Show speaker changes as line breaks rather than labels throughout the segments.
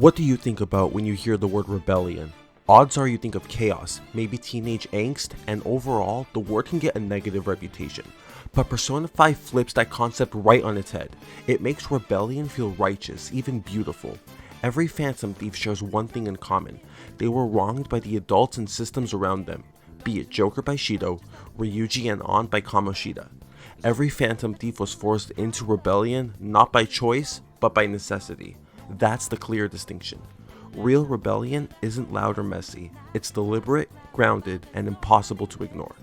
What do you think about when you hear the word rebellion? Odds are you think of chaos, maybe teenage angst, and overall, the word can get a negative reputation. But Persona 5 flips that concept right on its head. It makes rebellion feel righteous, even beautiful. Every Phantom Thief shares one thing in common. They were wronged by the adults and systems around them, be it Joker by Shido, Ryuji and On by Kamoshida. Every Phantom Thief was forced into rebellion, not by choice, but by necessity. That's the clear distinction. Real rebellion isn't loud or messy. It's deliberate, grounded, and impossible to ignore.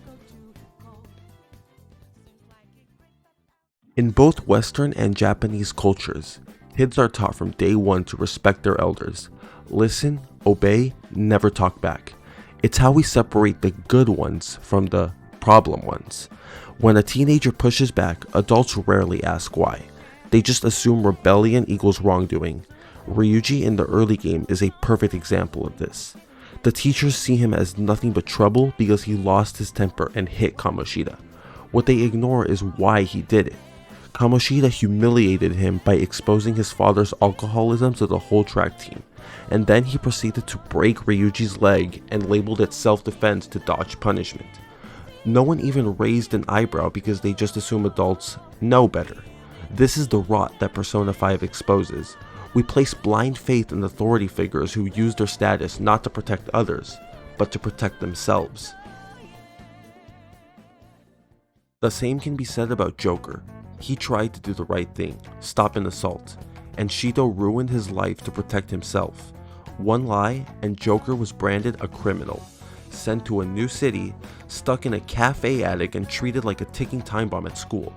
In both Western and Japanese cultures, kids are taught from day one to respect their elders. Listen, obey, never talk back. It's how we separate the good ones from the problem ones. When a teenager pushes back, adults rarely ask why. They just assume rebellion equals wrongdoing. Ryuji in the early game is a perfect example of this. The teachers see him as nothing but trouble because he lost his temper and hit Kamoshida. What they ignore is why he did it. Kamoshida humiliated him by exposing his father's alcoholism to the whole track team, and then he proceeded to break Ryuji's leg and labeled it self-defense to dodge punishment. No one even raised an eyebrow because they just assume adults know better. This is the rot that Persona 5 exposes. We place blind faith in authority figures who use their status not to protect others, but to protect themselves. The same can be said about Joker. He tried to do the right thing, stop an assault, and Shido ruined his life to protect himself. One lie, and Joker was branded a criminal, sent to a new city, stuck in a cafe attic, and treated like a ticking time bomb at school.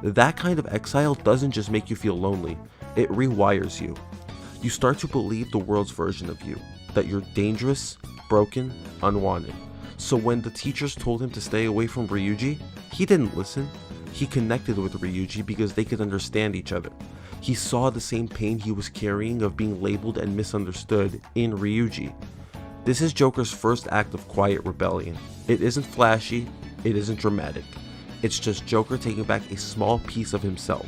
That kind of exile doesn't just make you feel lonely, it rewires you. You start to believe the world's version of you, that you're dangerous, broken, unwanted. So when the teachers told him to stay away from Ryuji, he didn't listen. He connected with Ryuji because they could understand each other. He saw the same pain he was carrying of being labeled and misunderstood in Ryuji. This is Joker's first act of quiet rebellion. It isn't flashy, it isn't dramatic. It's just Joker taking back a small piece of himself.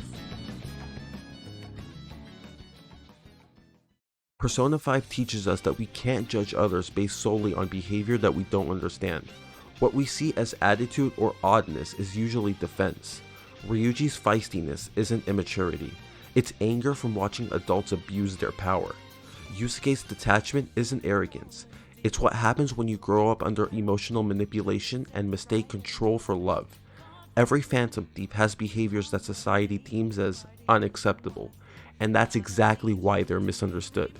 Persona 5 teaches us that we can't judge others based solely on behavior that we don't understand. What we see as attitude or oddness is usually defense. Ryuji's feistiness isn't immaturity. It's anger from watching adults abuse their power. Yusuke's detachment isn't arrogance. It's what happens when you grow up under emotional manipulation and mistake control for love. Every Phantom Thief has behaviors that society deems as unacceptable, and that's exactly why they're misunderstood.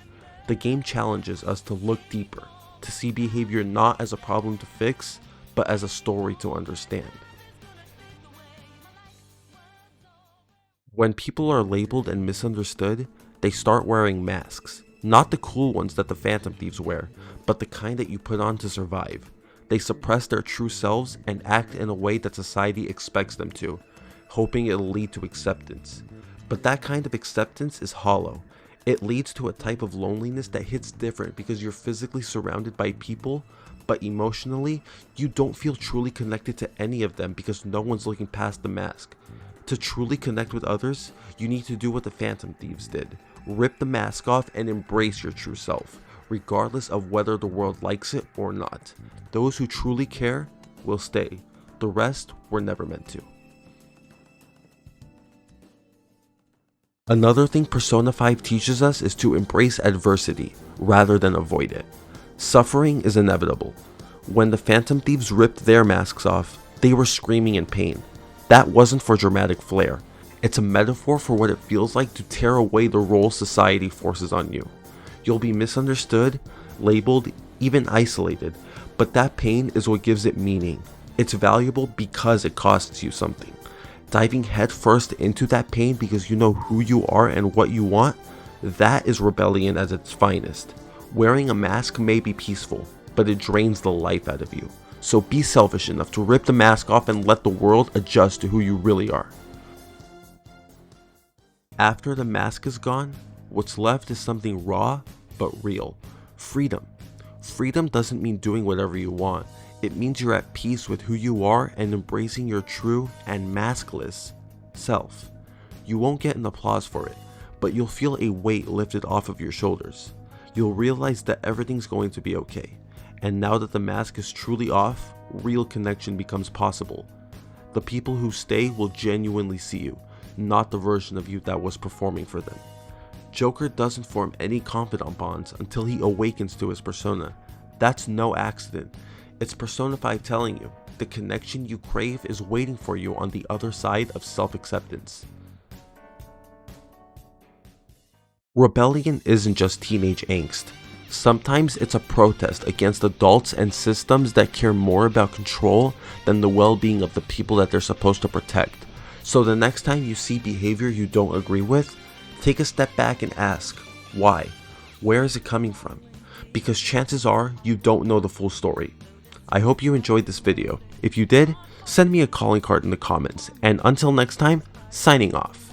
The game challenges us to look deeper, to see behavior not as a problem to fix, but as a story to understand. When people are labeled and misunderstood, they start wearing masks. Not the cool ones that the Phantom Thieves wear, but the kind that you put on to survive. They suppress their true selves and act in a way that society expects them to, hoping it'll lead to acceptance. But that kind of acceptance is hollow. It leads to a type of loneliness that hits different because you're physically surrounded by people, but emotionally, you don't feel truly connected to any of them because no one's looking past the mask. To truly connect with others, you need to do what the Phantom Thieves did. Rip the mask off and embrace your true self, regardless of whether the world likes it or not. Those who truly care will stay. The rest were never meant to. Another thing Persona 5 teaches us is to embrace adversity rather than avoid it. Suffering is inevitable. When the Phantom Thieves ripped their masks off, they were screaming in pain. That wasn't for dramatic flair. It's a metaphor for what it feels like to tear away the role society forces on you. You'll be misunderstood, labeled, even isolated, but that pain is what gives it meaning. It's valuable because it costs you something. Diving headfirst into that pain because you know who you are and what you want, that is rebellion at its finest. Wearing a mask may be peaceful, but it drains the life out of you. So be selfish enough to rip the mask off and let the world adjust to who you really are. After the mask is gone, what's left is something raw but real. Freedom. Freedom doesn't mean doing whatever you want. It means you're at peace with who you are and embracing your true and maskless self. You won't get an applause for it, but you'll feel a weight lifted off of your shoulders. you'll realize that everything's going to be okay. And now that the mask is truly off, real connection becomes possible. The people who stay will genuinely see you, not the version of you that was performing for them. Joker doesn't form any confidant bonds until he awakens to his persona. That's no accident. It's Persona 5 telling you, the connection you crave is waiting for you on the other side of self-acceptance. Rebellion isn't just teenage angst. Sometimes it's a protest against adults and systems that care more about control than the well-being of the people that they're supposed to protect. So the next time you see behavior you don't agree with, take a step back and ask, why? Where is it coming from? Because chances are you don't know the full story. I hope you enjoyed this video. If you did, send me a calling card in the comments, and until next time, signing off.